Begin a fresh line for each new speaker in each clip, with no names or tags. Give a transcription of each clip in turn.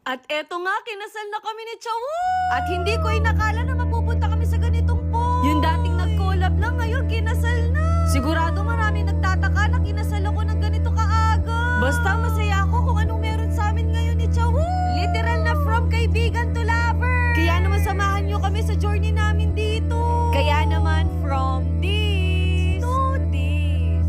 At eto nga, kinasal na kami ni Chawu! At hindi ko inakala na mapupunta kami sa ganitong point. Yung dating nag-collab lang, ngayon kinasal na. Sigurado maraming nagtataka na kinasal ako ng ganito kaaga. Basta masaya ako kung anong meron sa amin ngayon ni Chawu. Literal na from kaibigan to lover. Kaya naman samahan nyo kami sa journey namin dito. Kaya naman from this to this.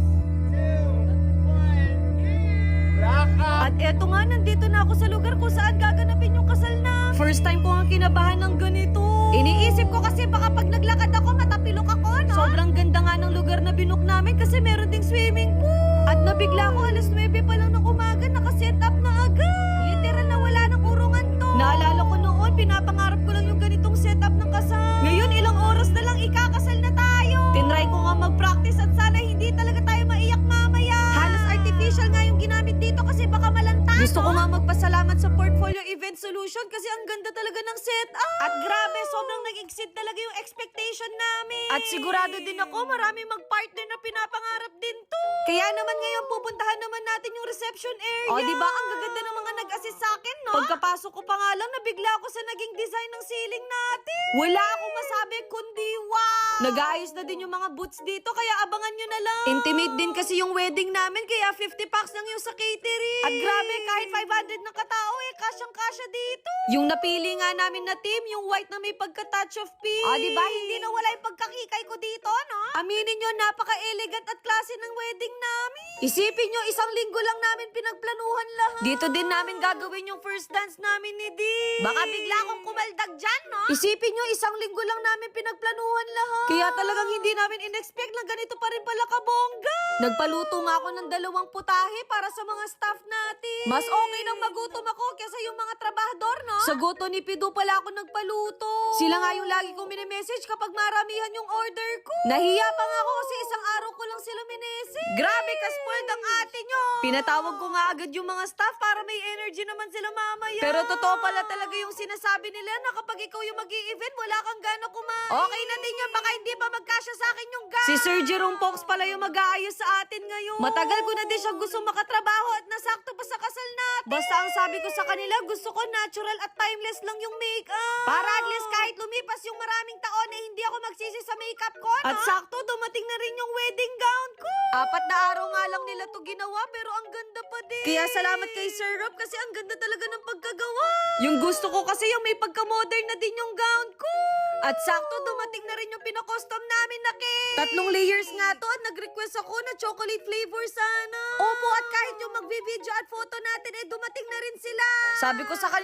At eto nga, nandito na ako sa lugar kung saan gaganapin yung kasal na. First time ko nga kinabahan ng ganito. Iniisip ko kasi baka pag naglakad ako, matapilok ako, no? Sobrang ganda nga ng lugar na binook namin kasi meron ding swimming pool. At nabigla ko, alas 9 pa lang ng umaga, nakaset up na agad. Literal na wala ng kurungan to. Naalala ko noon, pinapangarap ko lang yung ganitong setup ng kasal. Ngayon, ilang oras na lang ikakasal na tayo. Tinry ko nga mag-practice at sana hindi talaga tayo maiyak mamaya. Halos artificial nga yung ginamit dito kasi baka malanta. Gusto ko nga magpasalamat sa Portfolio Event Solution kasi ang ganda talaga ng setup. At grabe, sobrang nag-exceed talaga yung expectation namin. At sigurado din ako, marami mag-partner na pinapangarap din to. Kaya naman ngayon, pupuntahan naman natin yung reception area. O, diba? Ang gaganda ng mga nag-assist sa akin, no? Pagkapasok ko pa nga lang, nabigla ako sa naging design ng ceiling natin. Wala akong masabi kundi wow! Nag-aayos na din yung mga booths dito, kaya abangan nyo na lang. Intimate din kasi yung wedding namin, kaya 50 packs lang yung sa catering. At grabe, kahit 500 na katao, kasyang-kasya dito. Yung napili nga namin na team, yung white na may pagka-touch of pink. O, diba? Hindi na wala yung pagkakikay ko dito, no? Aminin nyo, napaka-elegant at klase ng wedding namin. Isipin nyo, isang linggo lang namin pinagplanuhan lahat. Dito din namin gagawin yung first dance namin ni Dee. Baka bigla akong kumaldag dyan, no? Isipin nyo, isang linggo lang namin pinagplanuhan lahat. Kaya talagang hindi namin in-expect na ganito pa rin pala kabongga. Nagpaluto nga ako ng 2 putahe para sa mga staff natin. Mas okay nang magutom ako kesa yung mga trabahador, no? Sa goto ni Pido pala ako nagpaluto. Sila nga yung lagi kong mini-message kapag maramihan yung order ko. Nahiya pa nga ako kasi isang araw ko lang sila minessage. Grabe ka-spoiled ang ate nyo. Pinatawag ko nga agad yung mga staff para may energy naman sila mamaya. Pero totoo pala talaga yung sinasabi nila na kapag ikaw yung mag-i-event, wala kang gana kumain. Okay na din yan, baka hindi pa magkasya sa akin yung gas. Si Sir Jerome Fox pala yung mag-aayos sa atin ngayon. Matagal ko na din siya gusto makatrabaho at nasakto pa sa kasal natin. Basta ang sabi ko sa kanila, gusto ko natural at timeless lang yung makeup. Para at least kahit lumipas yung maraming taon na hindi ako magsisi sa makeup ko, no? At sakto, dumating na rin yung wedding gown ko. 4 na araw nga lang nila to ginawa pero ang ganda pa din. Kaya salamat kay Sir Rob kasi ang ganda talaga ng pagkagawa. Yung gusto ko kasi yung may pagka-modern na din yung gown ko. At sakto, dumating na rin yung pinakostom namin na cake. 3 layers nga to at nag-request ako na chocolate flavor sana. Opo, at kahit yung magvi-video at photo natin, dumating na rin sila. Sabi ko sa kanila,